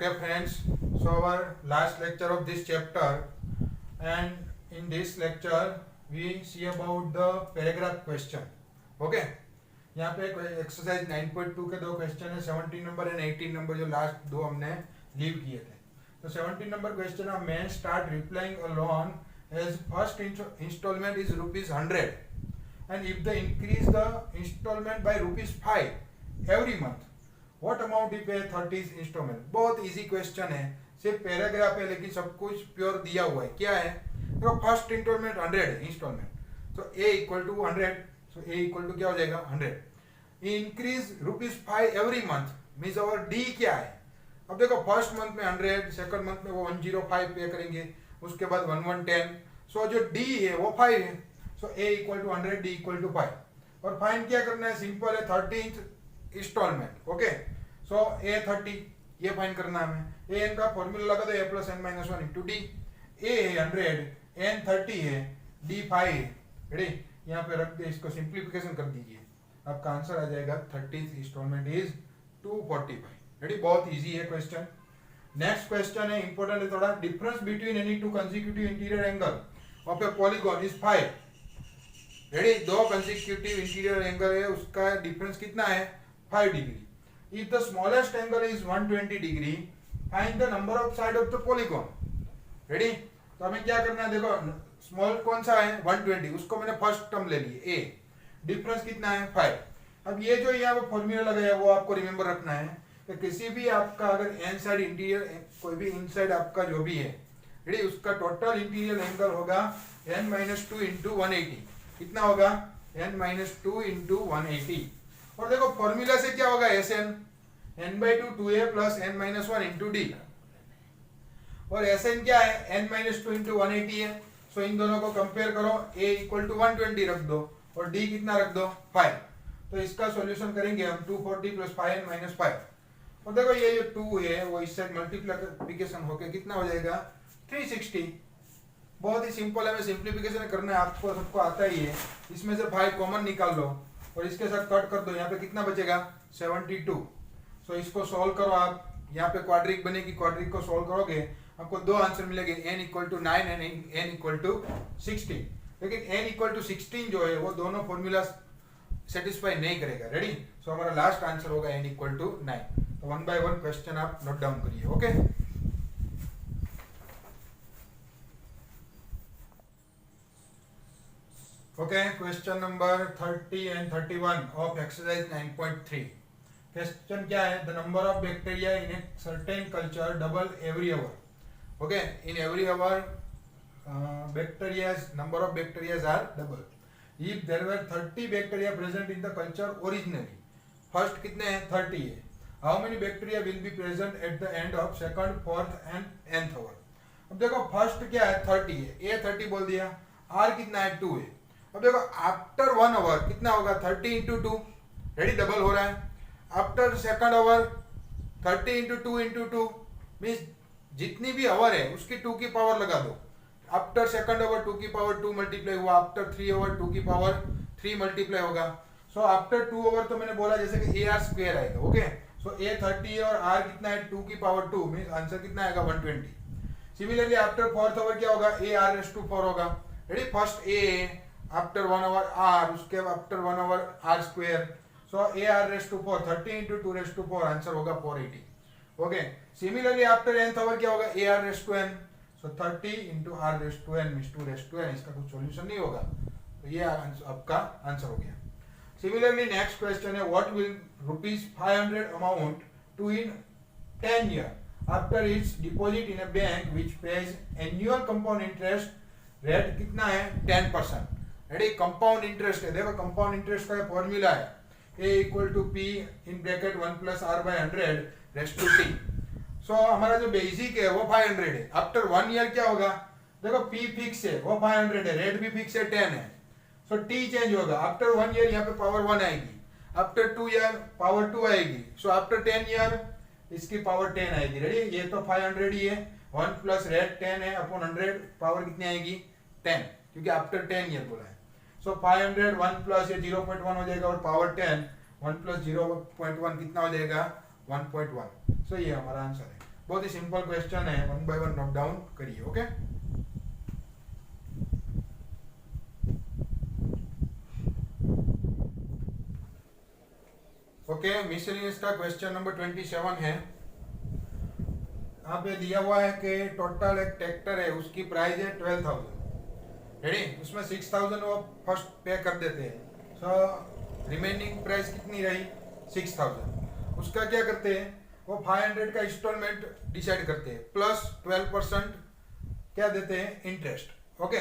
Okay friends, so our last lecture of this chapter, and in this lecture we see about the paragraph question. Okay, यहाँ पे exercise 9.2 के दो question है, 17 number and 18 number, जो last दो हमने leave किए थे. तो 17 नंबर क्वेश्चन है, man start repaying a loan as first installment is ₹100 and if they increase the installment by ₹5 every month, what amount he pay 30th installment. बहुत easy question है, सिर्फ पैराग्राफ है लेकिन सब कुछ प्योर दिया हुआ है. क्या है, देखो फर्स्ट इंस्टॉलमेंट 100 है इंस्टॉलमेंट, तो a equal to 100, so a equal to क्या हो जाएगा 100. Increase ₹5 every month means our d क्या है. अब देखो फर्स्ट मंथ में 100, सेकंड मंथ में वो 105 पे करेंगे, उसके बाद 1110. सो जो डी है वो 5 है. So a equal to 100, d equal to 5. और फाइंड क्या करना है, सिंपल है, 13th instalment. Okay, so a 30 ये फाइंड करना है हमें. a n का फॉर्मूला लगा दो, a plus n minus 1 into D. a है 100, n 30 है, d 5 है. रेडी, यहाँ पे रख दे, इसको सिंप्लीफिकेशन कर दीजिए, आपका आंसर आ जाएगा 30th इंस्टॉलमेंट इज 245. रेडी, बहुत इजी है क्वेश्चन. नेक्स्ट क्वेश्चन है, इंपॉर्टेंट है थोड़ा. Difference between any two consecutive interior angle of A polygon is 5. Ready, दो कंसेक्यूटिव इंटीरियर एंगल है, उसका डिफरेंस कितना है 5 degree. If the smallest angle is 120 degree, find the number of side of the polygon. Ready, तो हमें क्या करना है, देखो स्मॉल कौन सा है 120, उसको मैंने फर्स्ट टर्म ले ली a. डिफरेंस कितना है 5. अब ये जो यहाँ पे फॉर्मूला लगाया वो आपको रिमेंबर रखना है कि किसी भी आपका अगर एन साइड इंटीरियर, कोई भी इनसाइड आपका जो भी है, रेडी, उसका टोटल इंटीरियर एंगल होगा n-2 इंटू 180. कितना होगा n-2 इंटू 180. और देखो फॉर्मूला से क्या होगा, Sn n/2 2a plus n-1 into D. और Sn क्या है, n-2 इंटू 180 है. सो इन दोनों को कंपेयर करो, a इक्वल टू 120 रख दो और d कितना रख दो 5. तो इसका सॉल्यूशन करेंगे हम 240 प्लस 5n-5. और देखो ये जो 2 है वो इस साइड मल्टीप्लिकेशन होके कितना हो जाएगा 360. बहुत ही सिंपल है, मैं सिंप्लीफिकेशन करना है, आपको सबको आता ही है. इसमें से 5 कॉमन निकाल लो और इसके साथ कट कर दो, यहाँ पे कितना बचेगा 72. सो इसको सॉल्व करो आप, यहाँ पे क्वाड्रिक बनेगी, क्वाड्रिक को सॉल्व करोगे आपको दो आंसर मिलेंगे, n equal to 9 and n equal to 16. लेकिन n इक्वल टू 16 जो है वो दोनों फॉर्मूला सेटिस्फाई नहीं करेगा. रेडी, सो हमारा लास्ट आंसर होगा n इक्वल टू 9. तो 1 बाय 1 क्वेश्चन आप नोट डाउन करिए. Okay, okay, question number 30 and 31 of exercise 9.3. Question क्या है, the number of bacteria in a certain culture double every hour. Okay, in every hour bacteria's number of bacteria are double. If there were 30 bacteria present in the culture originally, first कितने हैं 30 है, how many bacteria will be present at the end of second, fourth and nth hour. अब देखो first क्या है 30 है, a 30 बोल दिया, r कितना है 2 है. अब देखो आफ्टर 1 आवर कितना होगा 30 इंटू 2. रेडी, डबल हो रहा है. After second hour 30 into 2 into 2 means जितनी भी आवर है उसकी 2 की पावर लगा दो. आफ्टर सेकंड आवर 2 की पावर 2 मल्टीप्लाई हुआ, आफ्टर 3 आवर 2 की पावर 3 मल्टीप्लाई होगा. सो आफ्टर 2 आवर तो मैंने बोला जैसे कि AR स्क्वायर आएगा. ओके, सो a 30 है और r कितना है 2 की पावर 2 मीन्स आंसर कितना आएगा 120. सिमिलरली आफ्टर फोर्थ आवर क्या होगा, AR⁴ होगा. Ready, first a after 1 hour r, उसके after 1 hour r square. So AR⁴ 30 into 2⁴ answer होगा 480. Okay, similarly after nth hour क्या होगा AR⁴n. So 30 into r⁴n means 2⁴n. इसका कुछ सॉल्यूशन नहीं होगा, तो ये आपका आंसर हो गया. सिमिलरली नेक्स्ट क्वेश्चन है, what will ₹500 amount to in 10 year after its deposit in a bank which pays annual compound interest rate कितना है 10%. रेडी, कंपाउंड इंटरेस्ट है, देखो कंपाउंड इंटरेस्ट का फॉर्मूला है a equal to p in bracket 1 plus r by 100 raised to t. So हमारा जो basic है वो 500 है. आफ्टर 1 ईयर क्या होगा, देखो p फिक्स है वो 500 है, रेट भी फिक्स है 10 है. सो t चेंज होगा. आफ्टर 1 ईयर यहाँ पे पावर 1 आएगी, आफ्टर 2 ईयर पावर 2 आएगी. सो आफ्टर 10 ईयर इसकी पावर 10 आएगी. रेडी, ये तो 500 ही है, 1 प्लस रेट 10 है अपॉन 100, पावर कितनी आएगी 10, क्योंकि आफ्टर 10 ईयर बोला है. सो 500 1 प्लस ये 0.1 हो जाएगा और पावर 10, 1 प्लस 0.1 कितना हो जाएगा 1.1. सो ये हमारा आंसर है. बहुत ही सिंपल क्वेश्चन है, one by one note down करिए। ओके, ओके, मिसलेनियस का क्वेश्चन नंबर 27 है। यहाँ पे दिया हुआ है कि टोटल एक ट्रैक्टर है, उसकी प्राइस है 12,000। रेडी, उसमें 6,000 वो फर्स्ट पे कर देते हैं, सो रिमेनिंग प्राइस कितनी रही 6,000। उसका क्या करते हैं, वो 500 का इंस्टॉलमेंट डिसाइड करते हैं प्लस 12% क्या देते हैं इंटरेस्ट। ओके,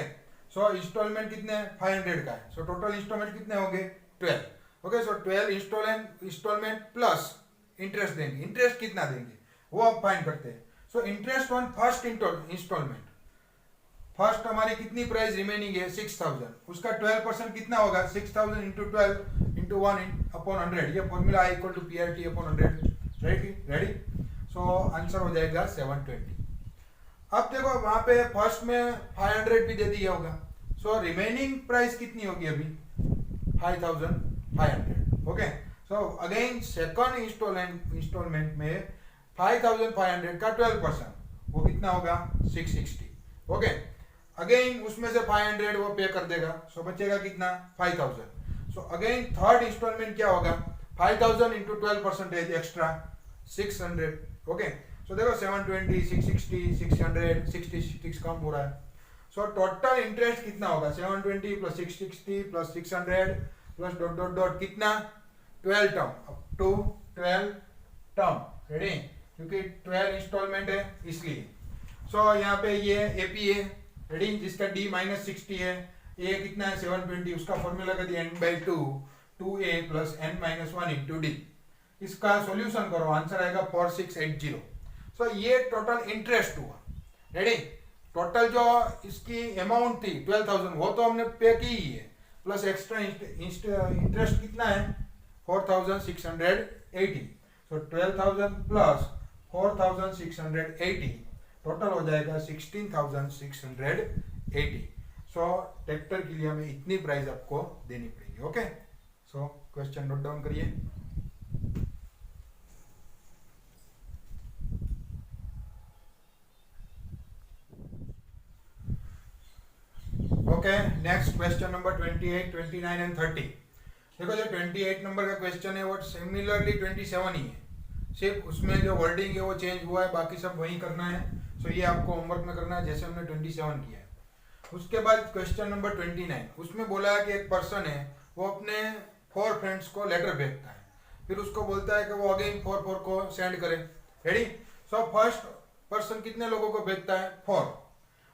सो इंस्टॉलमेंट कितने 500 का है, सो टोटल इंस्टॉलमेंट कितने होंगे 12। Okay, so 12 installment plus interest देंगे, इंटरेस्ट कितना देंगे वो आप फाइंड करते हैं। So interest on first installment, first हमारी कितनी प्राइस रिमेनिंग है 6,000, उसका 12% कितना होगा 6,000 इंटू 12 इंटू 1/100, ये formula I equal to PRT upon 100। Ready, so answer हो जाएगा 720। अब देखो वहां पे फर्स्ट में 500 भी दे दिया होगा, सो रिमेनिंग प्राइस कितनी होगी अभी 5,500। Okay, so again second installment में 5,500 का 12% वो कितना होगा 660। ओके, अगेन उसमें से 500 वो पे कर देगा, सो बचेगा कितना 5,000। सो अगेन थर्ड इंस्टॉलमेंट क्या होगा 5,000 इंटू 12% एक्स्ट्रा 600। ओके, सो देखो 720, 660, 600, 66 कम हो रहा है। सो टोटल इंटरेस्ट कितना होगा 720 plus 660 plus 600 plus dot dot dot कितना 12 term, up to 12 term. Ready, क्योंकि 12 इंस्टॉलमेंट है इसलिए। सो यहाँ पे ये एपी है, रेडी, जिसका डी -60 है, ए कितना है 720, उसका फॉर्मूला कर दिया n/2 2a plus n-1 into D. इसका सॉल्यूशन करो, आंसर आएगा 4680। सो ये टोटल इंटरेस्ट हुआ। रेडी, टोटल जो इसकी अमाउंट थी 12,000 वो तो हमने पे की ही है, प्लस एक्स्ट्रा इंटरेस्ट कितना है 4,680। सो 12,000 प्लस 4,680 टोटल हो जाएगा 16,680। सो ट्रैक्टर के लिए हमें इतनी प्राइस आपको देनी पड़ेगी। Okay, so question note down करिए। Okay, next question number 28, 29 and 30। देखो जो 28 नंबर का क्वेश्चन है वो सिमिलरली 27 ही है, सिर्फ उसमें जो वर्डिंग है वो चेंज हुआ है, बाकी सब वही करना है। सो ये आपको होमवर्क में करना है जैसे हमने 27 किया है। उसके बाद क्वेश्चन नंबर 29, उसमें बोला है कि एक पर्सन है वो अपने 4 फ्रेंड्स को लेटर भेजता है, फिर उसको बोलता है कि वो अगेन 4 को सेंड करे। रेडी, सो फर्स्ट पर्सन कितने लोगों को भेजता है 4,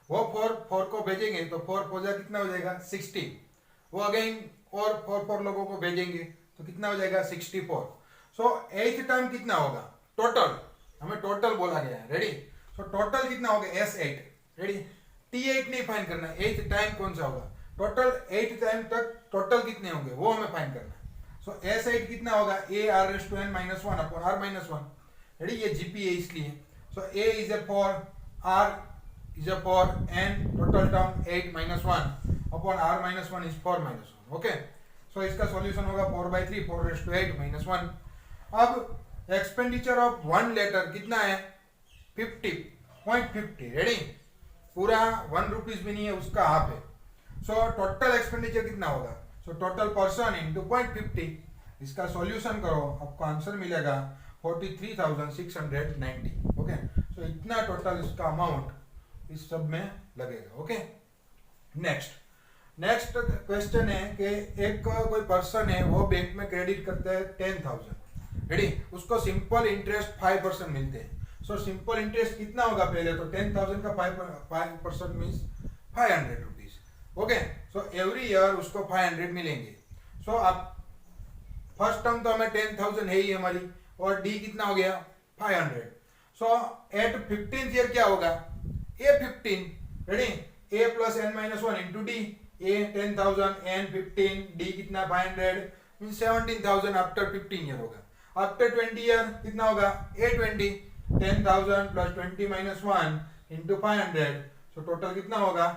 वो 4 को भेजेंगे तो 4 कितना हो जाएगा 60, वो अगेन और 4 लोगों को भेजेंगे तो कितना हो जाएगा 64। सो 8th टाइम कितना होगा टोटल, हमें टोटल बोला गया है। रेडी, सो टोटल कितना होगा S8। रेडी, T8 नहीं फाइंड करना, 8th टाइम कौन सा होगा, टोटल 8th टाइम तक टोटल कितने होंगे वो हमें फाइंड करना है। सो S8 कितना होगा AR⁻n-1 अपॉन R-1। रेडी, ये GP है इसलिए। सो A is a 4, R is a 4, n total term 8 - 1 upon R-1 is 4 - 1। Okay, सो इसका सॉल्यूशन होगा 4/3 4⁻8 - 1। अब एक्सपेंडिचर ऑफ 1 लेटर कितना है 50.50। रेडी, पूरा 1 रुपीज भी नहीं है, उसका हाफ है। सो टोटल एक्सपेंडिचर कितना होगा, सो टोटल पर्सन इंटू 0.50, इसका सॉल्यूशन करो आपको आंसर मिलेगा 43,690। ओके, सो इतना टोटल इसका अमाउंट इस सब में लगेगा। ओके, नेक्स्ट क्वेश्चन है कि एक कोई पर्सन है वो बैंक में क्रेडिट करता है 10,000। रेडी, उसको सिंपल इंटरेस्ट 5% मिलते हैं। सो सिंपल इंटरेस्ट कितना होगा पहले तो 10,000 का 5% means 500 rupees. Okay, so every year उसको 500 मिलेंगे। सो अब फर्स्ट टर्म तो हमें 10,000 है ही हमारी, और डी कितना हो गया 500। सो एट 15th ईयर क्या होगा A15। Ready, A plus n-1 into D, A 10,000 n 15, D कितना 500 मीन्स 17,000 आफ्टर 15 ईयर होगा। आफ्टर 20 ईयर कितना होगा A20, 10,000 plus 20 - 1 into 500, so total कितना होगा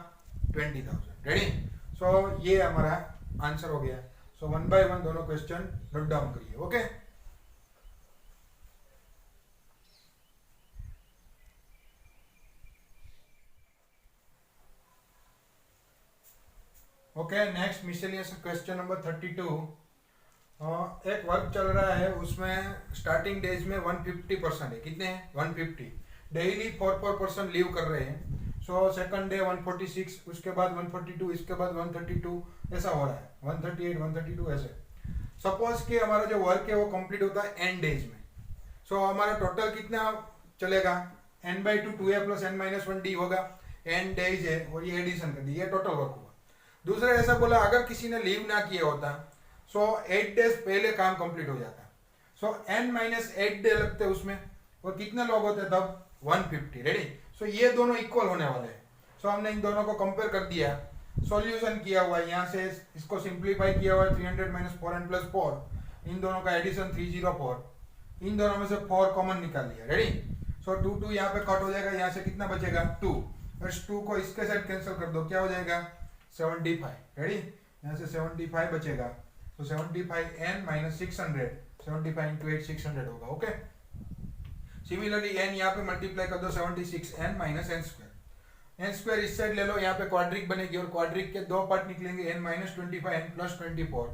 20,000। रेडी, सो ये हमारा आंसर हो गया। सो 1 by 1 दोनों क्वेश्चन नोट डाउन करिए। Okay, okay, next miscellaneous question number 32। एक वर्क चल रहा है, उसमें स्टार्टिंग डेज में 150% है। कितने हैं? 150। डेली 4 पर्सन लीव कर रहे हैं। सो सेकंड डे 146, उसके बाद 142, इसके बाद 132, ऐसा हो रहा है। 138, 132 ऐसे। सपोज कि हमारा जो वर्क है वो कंप्लीट होता है एन डेज में। सो हमारा टोटल कितना चलेगा? n/2 2a + n-1d होगा। n डेज है और ये एडिशन कर दी, ये टोटल वर्क होगा। दूसरा ऐसा बोला, अगर किसी ने लीव ना किया होता सो 8 डेज पहले काम कंप्लीट हो जाता। सो n-8 डे लगते उसमें, और कितने लोग होते तब? 150। रेडी? सो ये दोनों इक्वल होने वाले हैं। सो हमने इन दोनों को कंपेयर कर दिया, सॉल्यूशन किया हुआ है। यहाँ से इसको सिंप्लीफाई किया हुआ है। 300 - 4n + 4, इन दोनों का एडिशन 304। इन दोनों में से 4 कॉमन निकाल लिया। रेडी? सो 2 2 यहाँ पे कट हो जाएगा, यहाँ से कितना बचेगा? 2। इस 2 को इसके साथ कैंसिल कर दो, क्या हो जाएगा? 75। रेडी? यहाँ से 75 बचेगा। तो 75n - 600, 75 × 8 600 होगा। ओके, सिमिलरली n यहाँ पे मल्टीप्लाई कर दो, 76n - n²। n² इस साइड ले लो, यहाँ पे क्वाड्रिक बनेगी और क्वाड्रिक के 2 पार्ट निकलेंगे, n - 25 n + 24।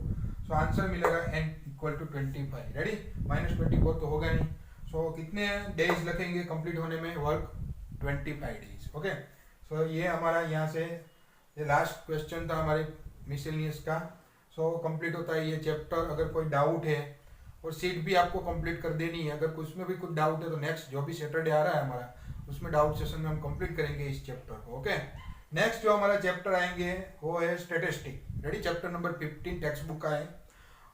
सो आंसर मिलेगा n = 25। रेडी? -24 तो होगा नहीं। सो कितने डेज लगेंगे कंप्लीट होने में वर्क? 25 डेज। ओके, सो ये हमारा यहाँ से ये लास्ट क्वेश्चन था हमारे मिसलेनियस का। सो कंप्लीट होता है ये चैप्टर। अगर कोई डाउट है, और सीट भी आपको कंप्लीट कर देनी है, अगर कुछ में भी कुछ डाउट है तो नेक्स्ट जो भी सैटरडे आ रहा है हमारा, उसमें डाउट सेशन में हम कंप्लीट करेंगे इस चैप्टर को। ओके, नेक्स्ट जो हमारा चैप्टर आएंगे वो है statistic. Ready? Chapter number 15 text book का है,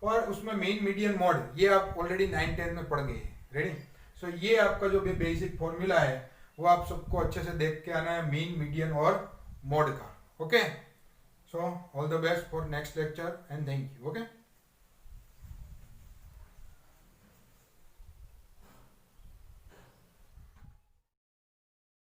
और उसमें मीन मीडियन मोड ये आप ऑलरेडी 9 10 में पढ़ गए हैं। रेडी? सो ये आपका जो भी बेसिक फॉर्मूला है वो आप सबको अच्छे से देख के आना है, मीन मीडियन और मोड का। Okay, so all the best for next lecture and thank you. Okay.